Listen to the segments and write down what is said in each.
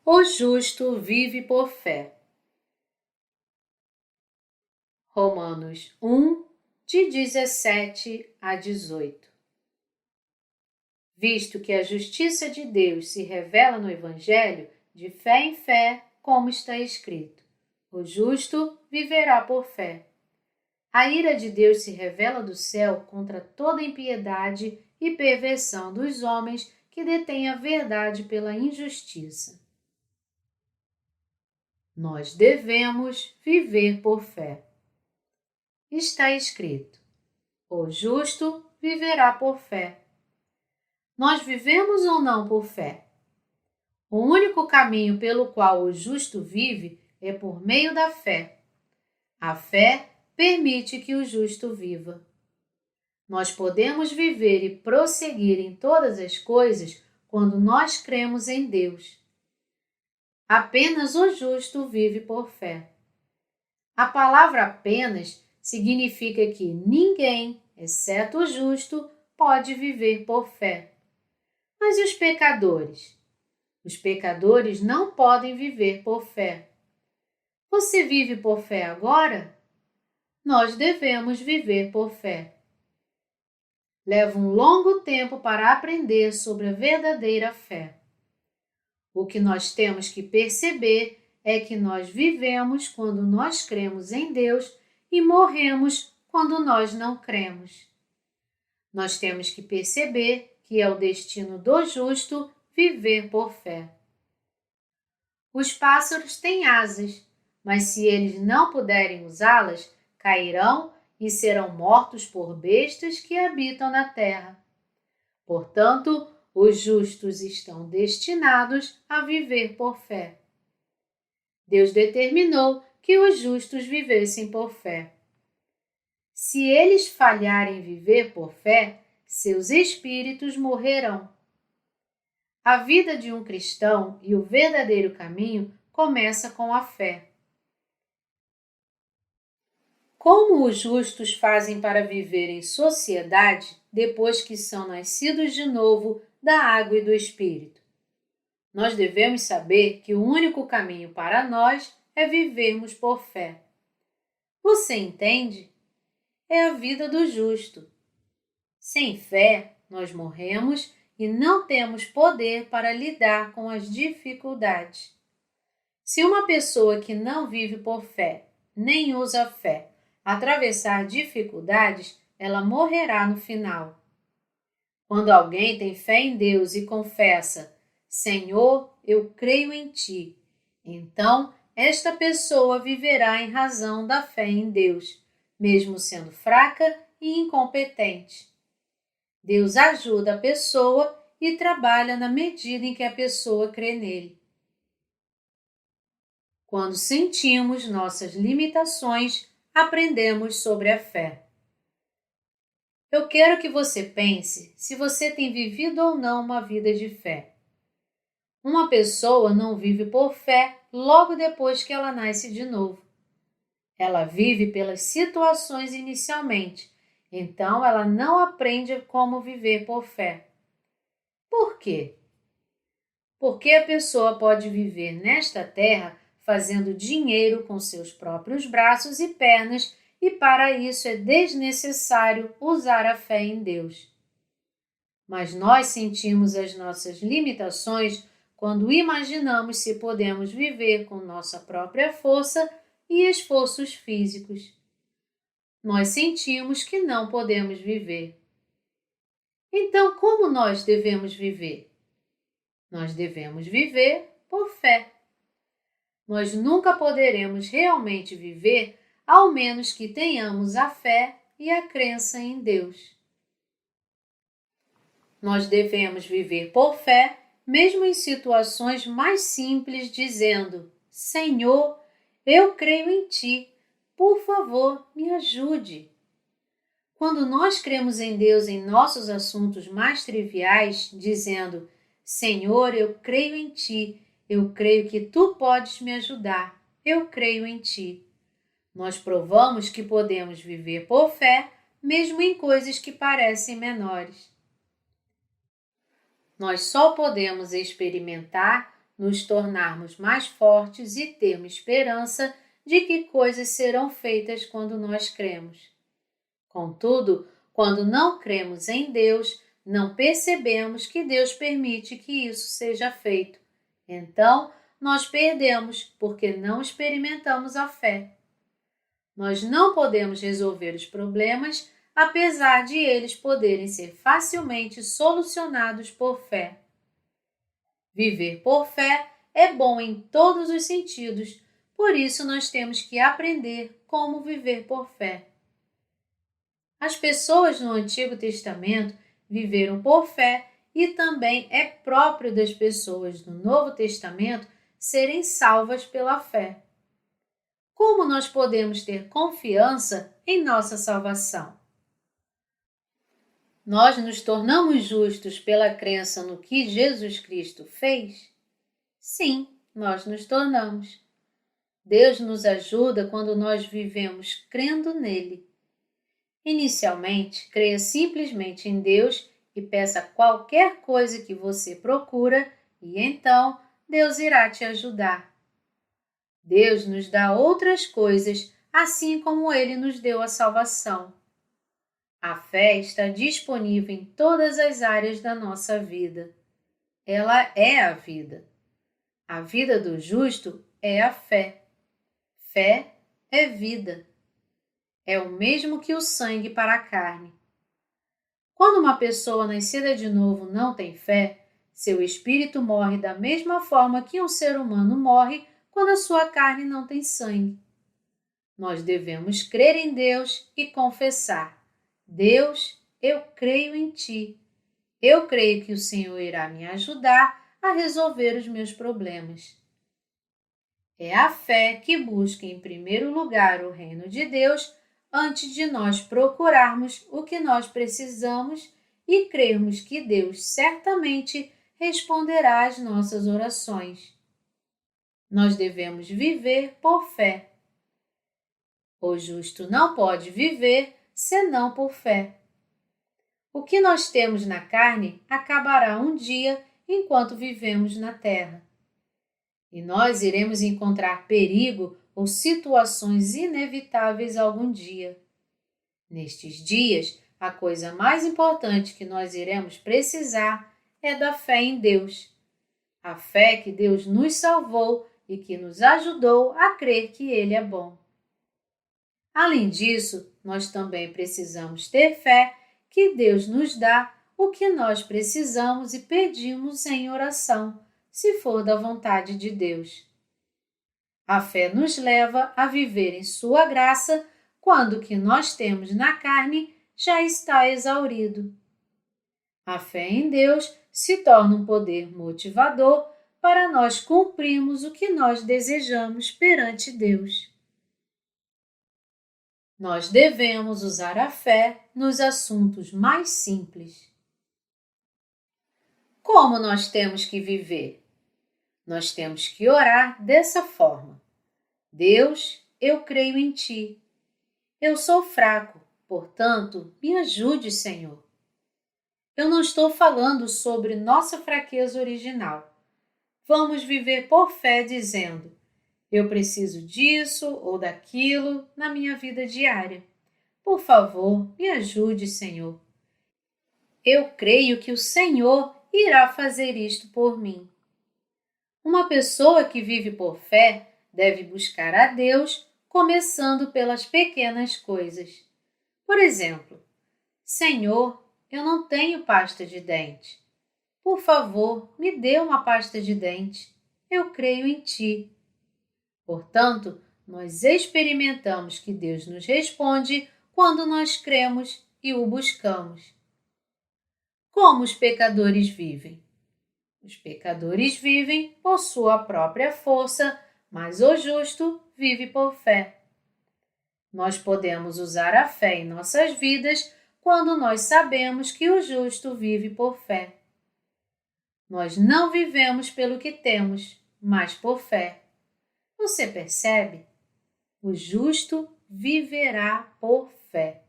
O justo vive por fé. Romanos 1, de 17 a 18. Visto que a justiça de Deus se revela no Evangelho, de fé em fé, como está escrito: o justo viverá por fé. A ira de Deus se revela do céu contra toda impiedade e perversão dos homens que detêm a verdade pela injustiça. Nós devemos viver por fé. Está escrito: o justo viverá por fé. Nós vivemos ou não por fé? O único caminho pelo qual o justo vive é por meio da fé. A fé permite que o justo viva. Nós podemos viver e prosseguir em todas as coisas quando nós cremos em Deus. Apenas o justo vive por fé. A palavra apenas significa que ninguém, exceto o justo, pode viver por fé. Mas e os pecadores? Os pecadores não podem viver por fé. Você vive por fé agora? Nós devemos viver por fé. Leva um longo tempo para aprender sobre a verdadeira fé. O que nós temos que perceber é que nós vivemos quando nós cremos em Deus e morremos quando nós não cremos. Nós temos que perceber que é o destino do justo viver por fé. Os pássaros têm asas, mas se eles não puderem usá-las, cairão e serão mortos por bestas que habitam na terra. Portanto, os justos estão destinados a viver por fé. Deus determinou que os justos vivessem por fé. Se eles falharem em viver por fé, seus espíritos morrerão. A vida de um cristão e o verdadeiro caminho começa com a fé. Como os justos fazem para viver em sociedade depois que são nascidos de novo da água e do Espírito? Nós devemos saber que o único caminho para nós é vivermos por fé. Você entende? É a vida do justo. Sem fé, nós morremos e não temos poder para lidar com as dificuldades. Se uma pessoa que não vive por fé, nem usa a fé, atravessar dificuldades, ela morrerá no final. Quando alguém tem fé em Deus e confessa: Senhor, eu creio em Ti, então esta pessoa viverá em razão da fé em Deus, mesmo sendo fraca e incompetente. Deus ajuda a pessoa e trabalha na medida em que a pessoa crê nele. Quando sentimos nossas limitações, aprendemos sobre a fé. Eu quero que você pense se você tem vivido ou não uma vida de fé. Uma pessoa não vive por fé logo depois que ela nasce de novo. Ela vive pelas situações inicialmente, então ela não aprende como viver por fé. Por quê? Porque a pessoa pode viver nesta terra fazendo dinheiro com seus próprios braços e pernas e para isso é desnecessário usar a fé em Deus. Mas nós sentimos as nossas limitações quando imaginamos se podemos viver com nossa própria força e esforços físicos. Nós sentimos que não podemos viver. Então, como nós devemos viver? Nós devemos viver por fé. Nós nunca poderemos realmente viver ao menos que tenhamos a fé e a crença em Deus. Nós devemos viver por fé, mesmo em situações mais simples, dizendo: Senhor, eu creio em Ti, por favor, me ajude. Quando nós cremos em Deus em nossos assuntos mais triviais, dizendo: Senhor, eu creio em Ti, eu creio que Tu podes me ajudar, eu creio em Ti. Nós provamos que podemos viver por fé, mesmo em coisas que parecem menores. Nós só podemos experimentar nos tornarmos mais fortes e termos esperança de que coisas serão feitas quando nós cremos. Contudo, quando não cremos em Deus, não percebemos que Deus permite que isso seja feito. Então, nós perdemos porque não experimentamos a fé. Nós não podemos resolver os problemas, apesar de eles poderem ser facilmente solucionados por fé. Viver por fé é bom em todos os sentidos, por isso nós temos que aprender como viver por fé. As pessoas no Antigo Testamento viveram por fé e também é próprio das pessoas no Novo Testamento serem salvas pela fé. Como nós podemos ter confiança em nossa salvação? Nós nos tornamos justos pela crença no que Jesus Cristo fez? Sim, nós nos tornamos. Deus nos ajuda quando nós vivemos crendo nele. Inicialmente, creia simplesmente em Deus e peça qualquer coisa que você procura e então Deus irá te ajudar. Deus nos dá outras coisas, assim como Ele nos deu a salvação. A fé está disponível em todas as áreas da nossa vida. Ela é a vida. A vida do justo é a fé. Fé é vida. É o mesmo que o sangue para a carne. Quando uma pessoa nascida de novo não tem fé, seu espírito morre da mesma forma que um ser humano morre quando a sua carne não tem sangue. Nós devemos crer em Deus e confessar: Deus, eu creio em Ti. Eu creio que o Senhor irá me ajudar a resolver os meus problemas. É a fé que busca em primeiro lugar o reino de Deus antes de nós procurarmos o que nós precisamos e crermos que Deus certamente responderá às nossas orações. Nós devemos viver por fé. O justo não pode viver senão por fé. O que nós temos na carne acabará um dia enquanto vivemos na terra. E nós iremos encontrar perigo ou situações inevitáveis algum dia. Nestes dias, a coisa mais importante que nós iremos precisar é da fé em Deus. A fé que Deus nos salvou e que nos ajudou a crer que Ele é bom. Além disso, nós também precisamos ter fé que Deus nos dá o que nós precisamos e pedimos em oração, se for da vontade de Deus. A fé nos leva a viver em sua graça quando o que nós temos na carne já está exaurido. A fé em Deus se torna um poder motivador para nós cumprirmos o que nós desejamos perante Deus. Nós devemos usar a fé nos assuntos mais simples. Como nós temos que viver? Nós temos que orar dessa forma: Deus, eu creio em Ti. Eu sou fraco, portanto, me ajude, Senhor. Eu não estou falando sobre nossa fraqueza original. Vamos viver por fé dizendo: eu preciso disso ou daquilo na minha vida diária. Por favor, me ajude, Senhor. Eu creio que o Senhor irá fazer isto por mim. Uma pessoa que vive por fé deve buscar a Deus, começando pelas pequenas coisas. Por exemplo, Senhor, eu não tenho pasta de dente. Por favor, me dê uma pasta de dente. Eu creio em Ti. Portanto, nós experimentamos que Deus nos responde quando nós cremos e o buscamos. Como os pecadores vivem? Os pecadores vivem por sua própria força, mas o justo vive por fé. Nós podemos usar a fé em nossas vidas quando nós sabemos que o justo vive por fé. Nós não vivemos pelo que temos, mas por fé. Você percebe? O justo viverá por fé.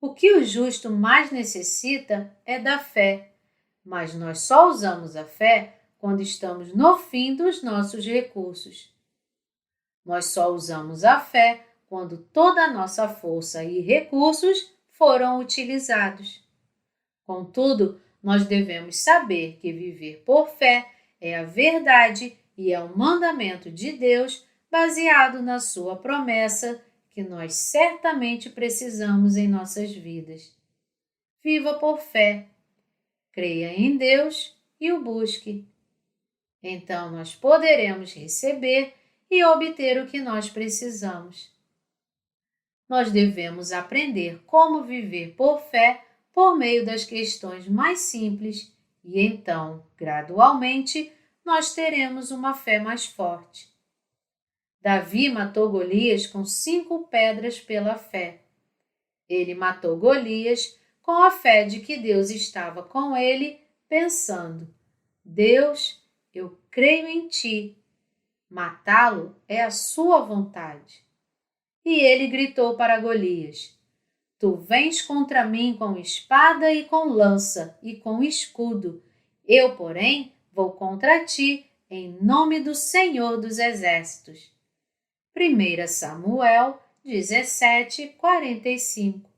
O que o justo mais necessita é da fé, mas nós só usamos a fé quando estamos no fim dos nossos recursos. Nós só usamos a fé quando toda a nossa força e recursos foram utilizados. Contudo, nós devemos saber que viver por fé é a verdade e é um mandamento de Deus baseado na sua promessa que nós certamente precisamos em nossas vidas. Viva por fé, creia em Deus e o busque. Então nós poderemos receber e obter o que nós precisamos. Nós devemos aprender como viver por fé por meio das questões mais simples e então, gradualmente, nós teremos uma fé mais forte. Davi matou Golias com 5 pedras pela fé. Ele matou Golias com a fé de que Deus estava com ele, pensando: Deus, eu creio em ti. Matá-lo é a sua vontade. E ele gritou para Golias: Tu vens contra mim com espada e com lança e com escudo. Eu, porém, vou contra ti em nome do Senhor dos Exércitos. 1 Samuel 17:45.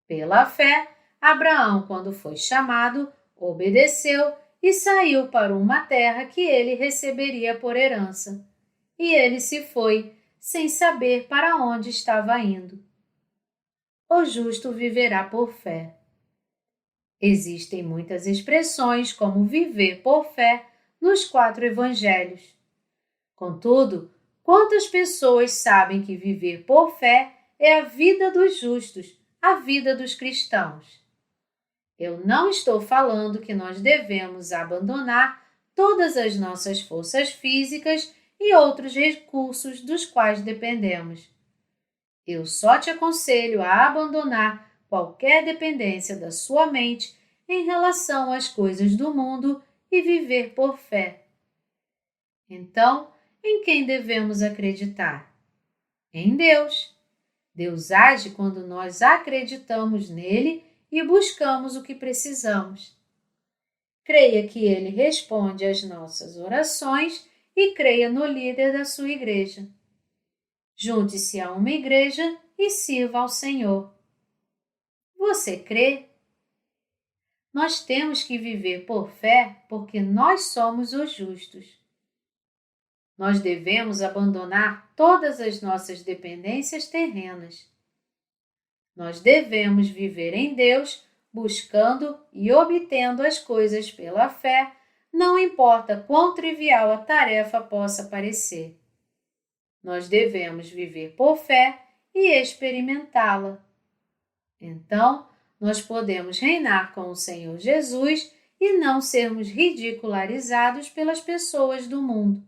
Pela fé, Abraão, quando foi chamado, obedeceu e saiu para uma terra que ele receberia por herança. E ele se foi, sem saber para onde estava indo. O justo viverá por fé. Existem muitas expressões como viver por fé nos 4 evangelhos. Contudo, quantas pessoas sabem que viver por fé é a vida dos justos, a vida dos cristãos? Eu não estou falando que nós devemos abandonar todas as nossas forças físicas e outros recursos dos quais dependemos. Eu só te aconselho a abandonar qualquer dependência da sua mente em relação às coisas do mundo e viver por fé. Então, em quem devemos acreditar? Em Deus. Deus age quando nós acreditamos nele e buscamos o que precisamos. Creia que ele responde às nossas orações e creia no líder da sua igreja. Junte-se a uma igreja e sirva ao Senhor. Você crê? Nós temos que viver por fé porque nós somos os justos. Nós devemos abandonar todas as nossas dependências terrenas. Nós devemos viver em Deus, buscando e obtendo as coisas pela fé, não importa quão trivial a tarefa possa parecer. Nós devemos viver por fé e experimentá-la. Então, nós podemos reinar com o Senhor Jesus e não sermos ridicularizados pelas pessoas do mundo.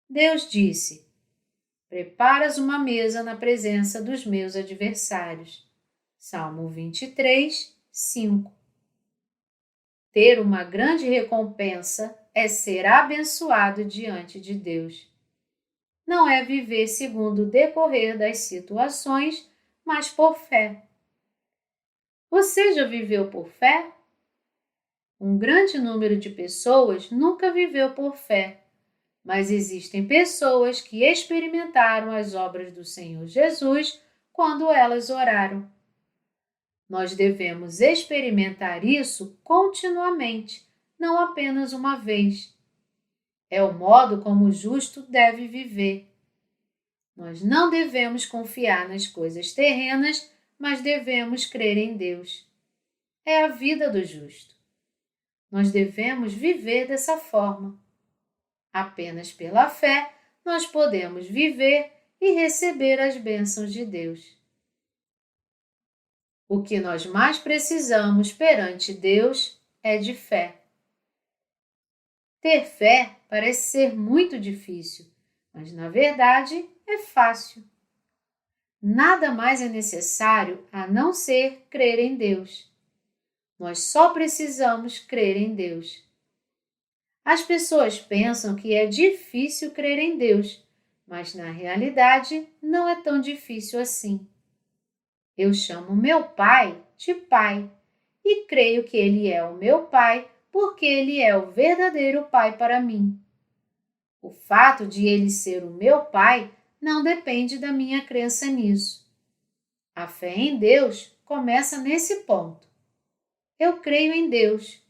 Deus disse: Preparas uma mesa na presença dos meus adversários. Salmo 23, 5. Ter uma grande recompensa é ser abençoado diante de Deus. Não é viver segundo o decorrer das situações, mas por fé. Você já viveu por fé? Um grande número de pessoas nunca viveu por fé, mas existem pessoas que experimentaram as obras do Senhor Jesus quando elas oraram. Nós devemos experimentar isso continuamente, não apenas uma vez. É o modo como o justo deve viver. Nós não devemos confiar nas coisas terrenas, mas devemos crer em Deus. É a vida do justo. Nós devemos viver dessa forma. Apenas pela fé nós podemos viver e receber as bênçãos de Deus. O que nós mais precisamos perante Deus é de fé. Ter fé parece ser muito difícil, mas na verdade é fácil. Nada mais é necessário a não ser crer em Deus. Nós só precisamos crer em Deus. As pessoas pensam que é difícil crer em Deus, mas na realidade não é tão difícil assim. Eu chamo meu pai de pai e creio que ele é o meu pai porque Ele é o verdadeiro Pai para mim. O fato de Ele ser o meu Pai não depende da minha crença nisso. A fé em Deus começa nesse ponto. Eu creio em Deus.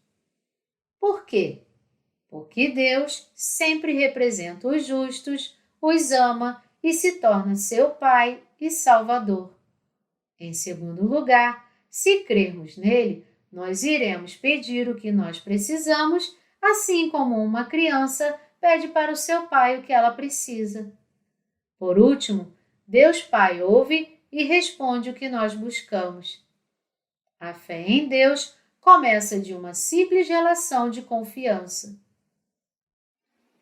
Por quê? Porque Deus sempre representa os justos, os ama e se torna seu Pai e Salvador. Em segundo lugar, se crermos nele, nós iremos pedir o que nós precisamos, assim como uma criança pede para o seu pai o que ela precisa. Por último, Deus Pai ouve e responde o que nós buscamos. A fé em Deus começa de uma simples relação de confiança.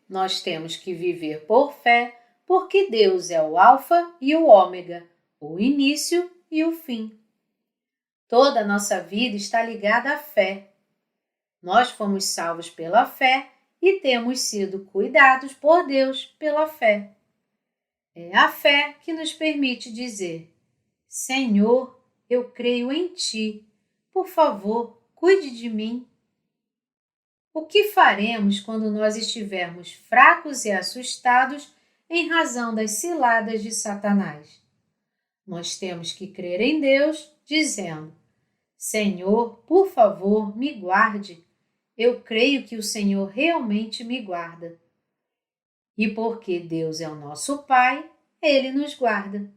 Nós temos que viver por fé, porque Deus é o Alfa e o Ômega, o início e o fim. Toda a nossa vida está ligada à fé. Nós fomos salvos pela fé e temos sido cuidados por Deus pela fé. É a fé que nos permite dizer: Senhor, eu creio em Ti. Por favor, cuide de mim. O que faremos quando nós estivermos fracos e assustados em razão das ciladas de Satanás? Nós temos que crer em Deus, dizendo: Senhor, por favor, me guarde. Eu creio que o Senhor realmente me guarda. E porque Deus é o nosso Pai, Ele nos guarda.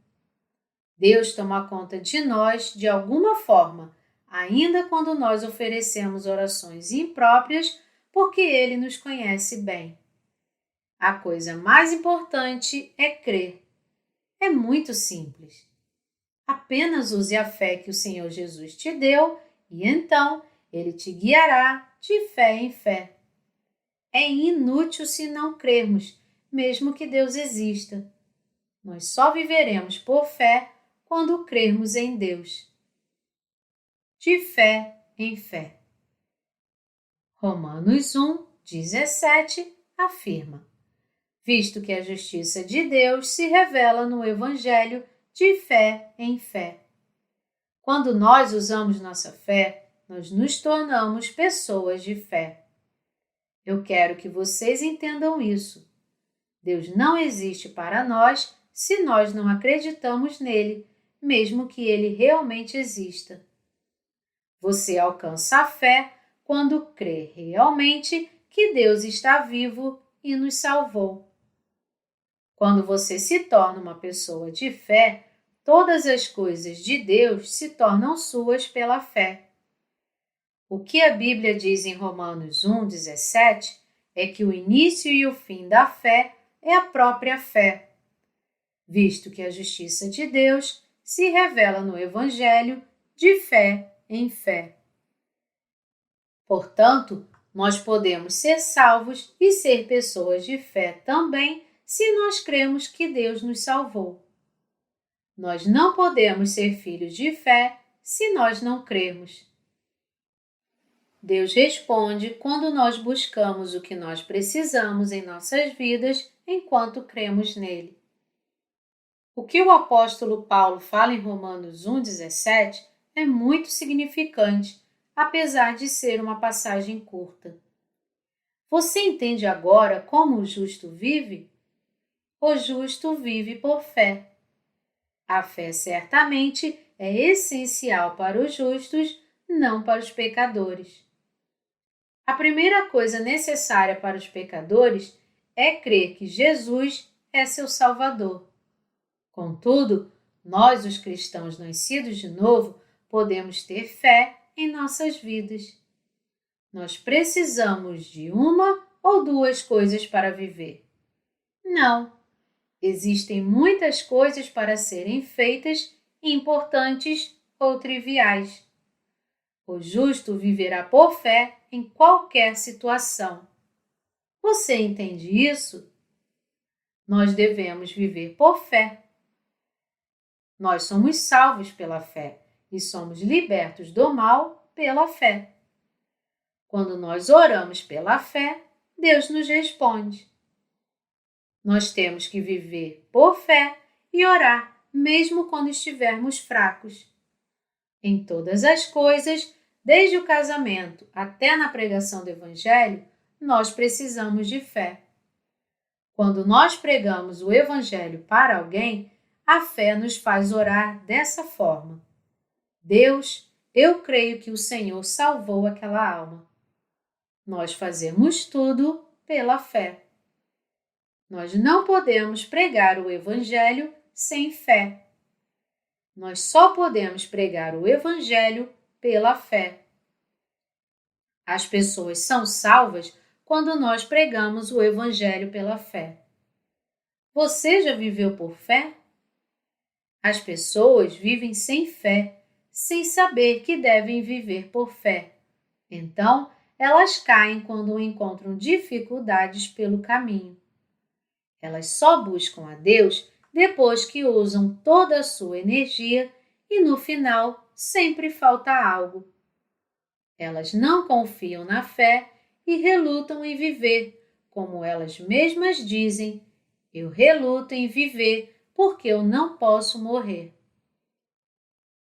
Deus toma conta de nós de alguma forma, ainda quando nós oferecemos orações impróprias, porque Ele nos conhece bem. A coisa mais importante é crer. É muito simples. Apenas use a fé que o Senhor Jesus te deu e então Ele te guiará de fé em fé. É inútil se não crermos, mesmo que Deus exista. Nós só viveremos por fé quando crermos em Deus. De fé em fé. Romanos 1:17 afirma: visto que a justiça de Deus se revela no Evangelho de fé em fé. Quando nós usamos nossa fé, nós nos tornamos pessoas de fé. Eu quero que vocês entendam isso. Deus não existe para nós se nós não acreditamos nele, mesmo que ele realmente exista. Você alcança a fé quando crê realmente que Deus está vivo e nos salvou. Quando você se torna uma pessoa de fé, todas as coisas de Deus se tornam suas pela fé. O que a Bíblia diz em Romanos 1:17 é que o início e o fim da fé é a própria fé, visto que a justiça de Deus se revela no Evangelho de fé em fé. Portanto, nós podemos ser salvos e ser pessoas de fé também se nós cremos que Deus nos salvou. Nós não podemos ser filhos de fé se nós não crermos. Deus responde quando nós buscamos o que nós precisamos em nossas vidas enquanto cremos nele. O que o apóstolo Paulo fala em Romanos 1:17 é muito significante, apesar de ser uma passagem curta. Você entende agora como o justo vive? O justo vive por fé. A fé certamente é essencial para os justos, não para os pecadores. A primeira coisa necessária para os pecadores é crer que Jesus é seu Salvador. Contudo, nós, os cristãos nascidos de novo, podemos ter fé em nossas vidas. Nós precisamos de uma ou duas coisas para viver? Não. Existem muitas coisas para serem feitas, importantes ou triviais. O justo viverá por fé em qualquer situação. Você entende isso? Nós devemos viver por fé. Nós somos salvos pela fé e somos libertos do mal pela fé. Quando nós oramos pela fé, Deus nos responde. Nós temos que viver por fé e orar, mesmo quando estivermos fracos. Em todas as coisas, desde o casamento até na pregação do Evangelho, nós precisamos de fé. Quando nós pregamos o Evangelho para alguém, a fé nos faz orar dessa forma: Deus, eu creio que o Senhor salvou aquela alma. Nós fazemos tudo pela fé. Nós não podemos pregar o Evangelho sem fé. Nós só podemos pregar o Evangelho pela fé. As pessoas são salvas quando nós pregamos o Evangelho pela fé. Você já viveu por fé? As pessoas vivem sem fé, sem saber que devem viver por fé. Então, elas caem quando encontram dificuldades pelo caminho. Elas só buscam a Deus depois que usam toda a sua energia e, no final, sempre falta algo. Elas não confiam na fé e relutam em viver, como elas mesmas dizem: eu reluto em viver porque eu não posso morrer.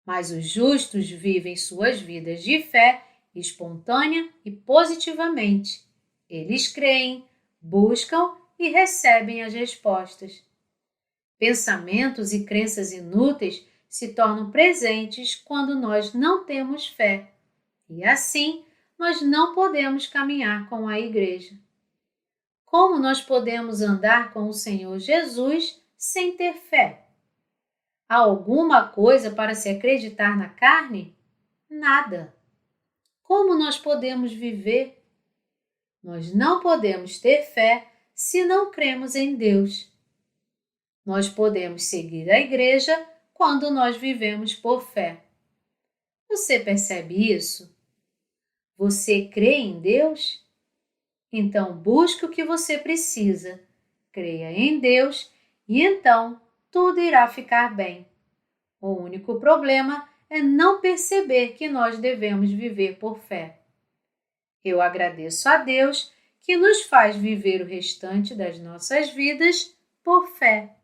Mas os justos vivem suas vidas de fé espontânea e positivamente. Eles creem, buscam e recebem as respostas. Pensamentos e crenças inúteis se tornam presentes quando nós não temos fé, e assim nós não podemos caminhar com a igreja. Como nós podemos andar com o Senhor Jesus sem ter fé? Há alguma coisa para se acreditar na carne? Nada. Como nós podemos viver? Nós não podemos ter fé se não cremos em Deus. Nós podemos seguir a igreja quando nós vivemos por fé. Você percebe isso? Você crê em Deus? Então busque o que você precisa, creia em Deus e então tudo irá ficar bem. O único problema é não perceber que nós devemos viver por fé. Eu agradeço a Deus que nos faz viver o restante das nossas vidas por fé.